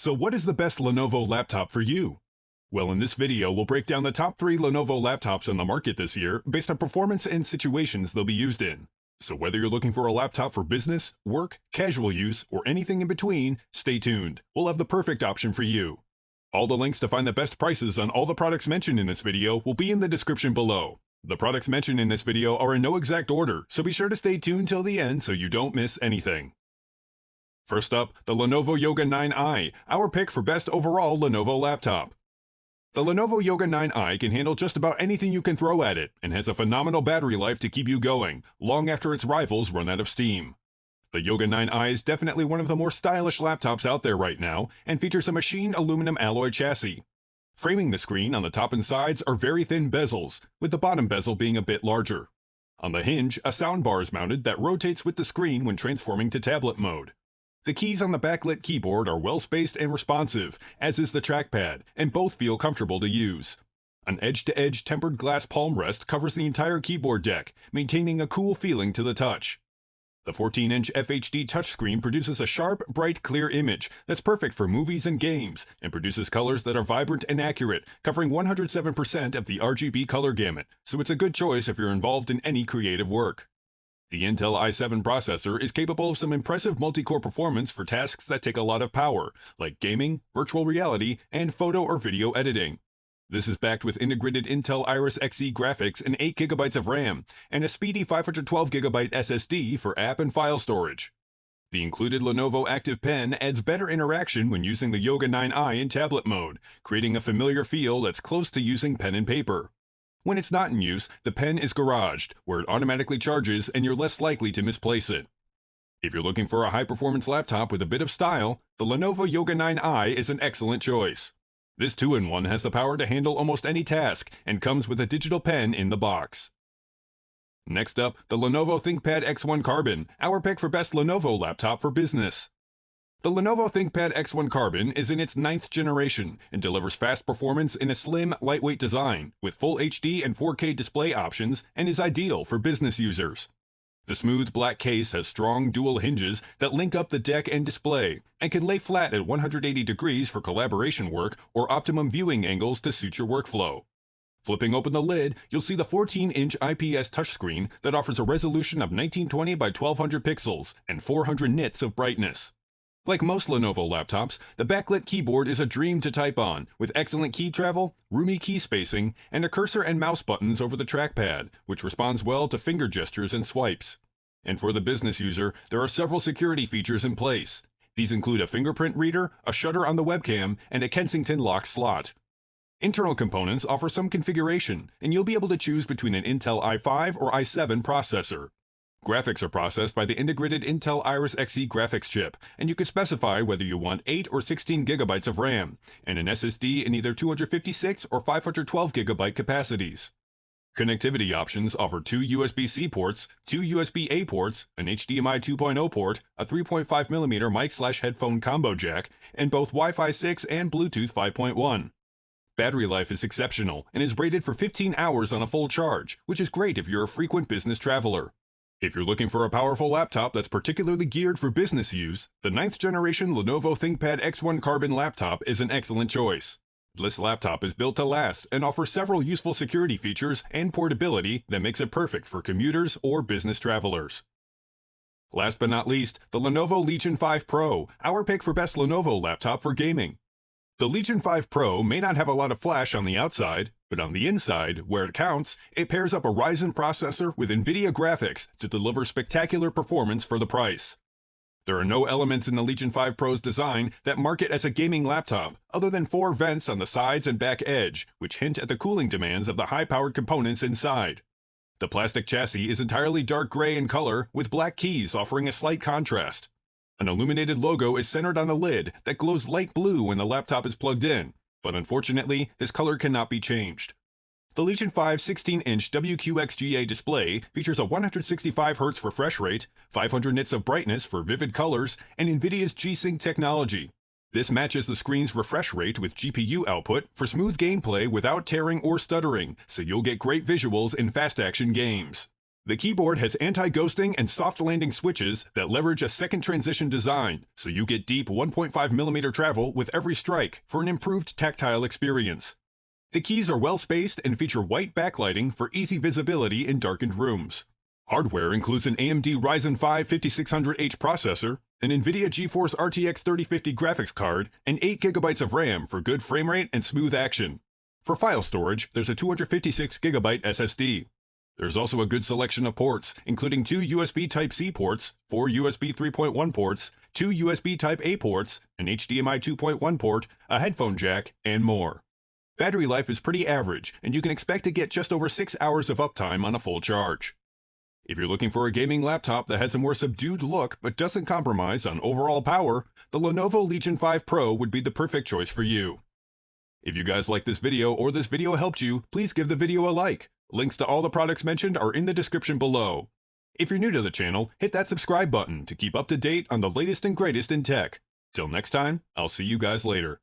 So what is the best Lenovo laptop for you? Well, in this video, we'll break down the top 3 Lenovo laptops on the market this year based on performance and situations they'll be used in. So whether you're looking for a laptop for business, work, casual use, or anything in between, stay tuned. We'll have the perfect option for you. All the links to find the best prices on all the products mentioned in this video will be in the description below. The products mentioned in this video are in no exact order, so be sure to stay tuned till the end so you don't miss anything. First up, the Lenovo Yoga 9i, our pick for best overall Lenovo laptop. The Lenovo Yoga 9i can handle just about anything you can throw at it, and has a phenomenal battery life to keep you going, long after its rivals run out of steam. The Yoga 9i is definitely one of the more stylish laptops out there right now, and features a machined aluminum alloy chassis. Framing the screen on the top and sides are very thin bezels, with the bottom bezel being a bit larger. On the hinge, a soundbar is mounted that rotates with the screen when transforming to tablet mode. The keys on the backlit keyboard are well-spaced and responsive, as is the trackpad, and both feel comfortable to use. An edge-to-edge tempered glass palm rest covers the entire keyboard deck, maintaining a cool feeling to the touch. The 14-inch FHD touchscreen produces a sharp, bright, clear image that's perfect for movies and games, and produces colors that are vibrant and accurate, covering 107% of the RGB color gamut, so it's a good choice if you're involved in any creative work. The Intel i7 processor is capable of some impressive multi-core performance for tasks that take a lot of power, like gaming, virtual reality, and photo or video editing. This is backed with integrated Intel Iris Xe graphics and 8GB of RAM, and a speedy 512GB SSD for app and file storage. The included Lenovo Active Pen adds better interaction when using the Yoga 9i in tablet mode, creating a familiar feel that's close to using pen and paper. When it's not in use, the pen is garaged, where it automatically charges and you're less likely to misplace it. If you're looking for a high-performance laptop with a bit of style, the Lenovo Yoga 9i is an excellent choice. This 2-in-1 has the power to handle almost any task and comes with a digital pen in the box. Next up, the Lenovo ThinkPad X1 Carbon, our pick for best Lenovo laptop for business. The Lenovo ThinkPad X1 Carbon is in its 9th generation and delivers fast performance in a slim, lightweight design with full HD and 4K display options and is ideal for business users. The smooth black case has strong dual hinges that link up the deck and display and can lay flat at 180 degrees for collaboration work or optimum viewing angles to suit your workflow. Flipping open the lid, you'll see the 14-inch IPS touchscreen that offers a resolution of 1920 by 1200 pixels and 400 nits of brightness. Like most Lenovo laptops, the backlit keyboard is a dream to type on, with excellent key travel, roomy key spacing, and a cursor and mouse buttons over the trackpad, which responds well to finger gestures and swipes. And for the business user, there are several security features in place. These include a fingerprint reader, a shutter on the webcam, and a Kensington lock slot. Internal components offer some configuration, and you'll be able to choose between an Intel i5 or i7 processor. Graphics are processed by the integrated Intel Iris Xe graphics chip, and you can specify whether you want 8 or 16GB of RAM, and an SSD in either 256 or 512GB capacities. Connectivity options offer 2 USB-C ports, 2 USB-A ports, an HDMI 2.0 port, a 3.5mm mic/headphone combo jack, and both Wi-Fi 6 and Bluetooth 5.1. Battery life is exceptional and is rated for 15 hours on a full charge, which is great if you're a frequent business traveler. If you're looking for a powerful laptop that's particularly geared for business use, the 9th generation Lenovo ThinkPad X1 Carbon laptop is an excellent choice. This laptop is built to last and offers several useful security features and portability that makes it perfect for commuters or business travelers. Last but not least, the Lenovo Legion 5 Pro, our pick for best Lenovo laptop for gaming. The Legion 5 Pro may not have a lot of flash on the outside, but on the inside, where it counts, it pairs up a Ryzen processor with NVIDIA graphics to deliver spectacular performance for the price. There are no elements in the Legion 5 Pro's design that mark it as a gaming laptop, other than 4 vents on the sides and back edge, which hint at the cooling demands of the high-powered components inside. The plastic chassis is entirely dark gray in color, with black keys offering a slight contrast. An illuminated logo is centered on the lid that glows light blue when the laptop is plugged in, but unfortunately, this color cannot be changed. The Legion 5 16-inch WQXGA display features a 165Hz refresh rate, 500 nits of brightness for vivid colors, and NVIDIA's G-Sync technology. This matches the screen's refresh rate with GPU output for smooth gameplay without tearing or stuttering, so you'll get great visuals in fast-action games. The keyboard has anti-ghosting and soft landing switches that leverage a second transition design, so you get deep 1.5mm travel with every strike for an improved tactile experience. The keys are well spaced and feature white backlighting for easy visibility in darkened rooms. Hardware includes an AMD Ryzen 5 5600H processor, an NVIDIA GeForce RTX 3050 graphics card, and 8GB of RAM for good frame rate and smooth action. For file storage, there's a 256GB SSD. There's also a good selection of ports, including 2 USB Type-C ports, 4 USB 3.1 ports, 2 USB Type-A ports, an HDMI 2.1 port, a headphone jack, and more. Battery life is pretty average, and you can expect to get just over 6 hours of uptime on a full charge. If you're looking for a gaming laptop that has a more subdued look but doesn't compromise on overall power, the Lenovo Legion 5 Pro would be the perfect choice for you. If you guys like this video or this video helped you, please give the video a like. Links to all the products mentioned are in the description below. If you're new to the channel, hit that subscribe button to keep up to date on the latest and greatest in tech. Till next time, I'll see you guys later.